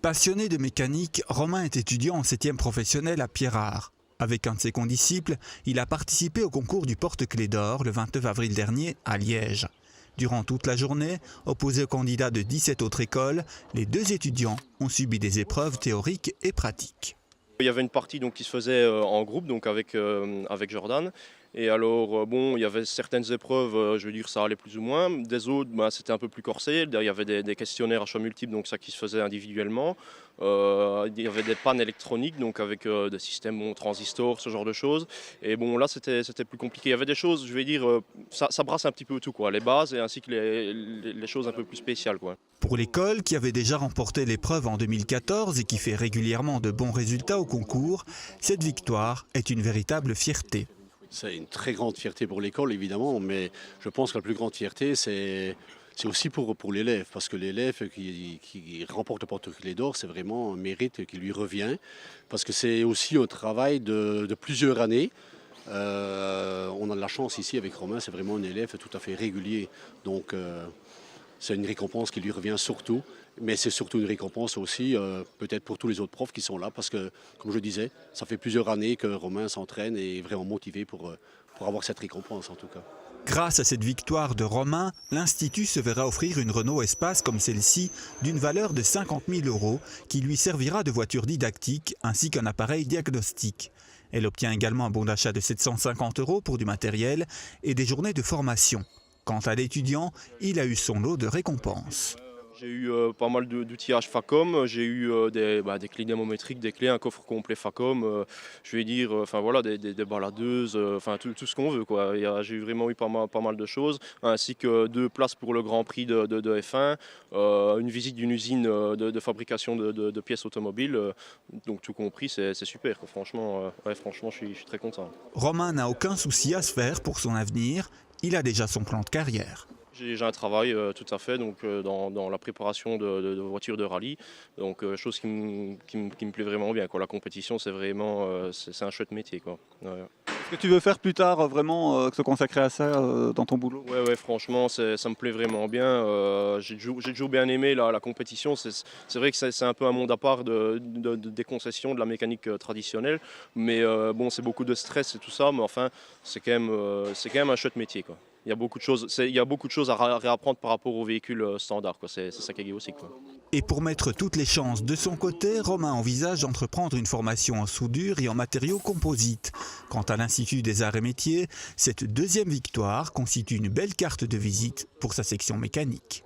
Passionné de mécanique, Romain est étudiant en 7e professionnel à Pierrard. Avec un de ses condisciples, il a participé au concours du porte-clés d'or le 29 avril dernier à Liège. Durant toute la journée, opposés aux candidats de 17 autres écoles, les deux étudiants ont subi des épreuves théoriques et pratiques. Il y avait une partie donc, qui se faisait en groupe, donc avec Jordan. Et alors, bon, il y avait certaines épreuves, je veux dire, ça allait plus ou moins. Des autres, c'était un peu plus corsé. Il y avait des questionnaires à choix multiples, donc ça qui se faisait individuellement. Il y avait des pannes électroniques, donc avec des systèmes transistors, ce genre de choses. Et bon, là, c'était plus compliqué. Il y avait des choses, je vais dire, ça brasse un petit peu tout, quoi. Les bases et ainsi que les choses un peu plus spéciales, quoi. Pour l'école, qui avait déjà remporté l'épreuve en 2014 et qui fait régulièrement de bons résultats au concours, cette victoire est une véritable fierté. C'est une très grande fierté pour l'école, évidemment, mais je pense que la plus grande fierté, c'est aussi pour l'élève, parce que l'élève qui remporte le porte-clés d'or, c'est vraiment un mérite qui lui revient, parce que c'est aussi un travail de plusieurs années. On a de la chance ici avec Romain, c'est vraiment un élève tout à fait régulier, donc c'est une récompense qui lui revient surtout, mais c'est surtout une récompense aussi peut-être pour tous les autres profs qui sont là, parce que, comme je disais, ça fait plusieurs années que Romain s'entraîne et est vraiment motivé pour avoir cette récompense en tout cas. Grâce à cette victoire de Romain, l'Institut se verra offrir une Renault Espace comme celle-ci d'une valeur de 50 000 € qui lui servira de voiture didactique ainsi qu'un appareil diagnostic. Elle obtient également un bon d'achat de 750 € pour du matériel et des journées de formation. Quant à l'étudiant, il a eu son lot de récompenses. J'ai eu pas mal d'outillages Facom, j'ai eu des clés dynamométriques, des clés, un coffre complet Facom, je vais dire, voilà, des baladeuses, tout ce qu'on veut, quoi. J'ai vraiment eu pas mal de choses, ainsi que 2 places pour le Grand Prix de F1, une visite d'une usine de fabrication de pièces automobiles, donc tout compris, c'est super, quoi. Franchement, franchement, je suis très content. Romain n'a aucun souci à se faire pour son avenir, il a déjà son plan de carrière. J'ai un travail tout à fait donc, dans la préparation de voitures de rallye, donc chose qui me plaît vraiment bien, quoi. La compétition, c'est vraiment c'est un chouette métier, quoi. Ouais. Est-ce que tu veux faire plus tard vraiment se consacrer à ça dans ton boulot? Ouais, franchement, ça me plaît vraiment bien. J'ai toujours bien aimé la compétition. C'est vrai que c'est un peu un monde à part des concessions, de la mécanique traditionnelle, mais bon, c'est beaucoup de stress et tout ça, mais enfin, c'est quand même un chouette métier, quoi. Il y a beaucoup de choses à réapprendre par rapport aux véhicules standards, quoi. C'est ça qui est aussi, quoi. Et pour mettre toutes les chances de son côté, Romain envisage d'entreprendre une formation en soudure et en matériaux composites. Quant à l'Institut des Arts et Métiers, cette deuxième victoire constitue une belle carte de visite pour sa section mécanique.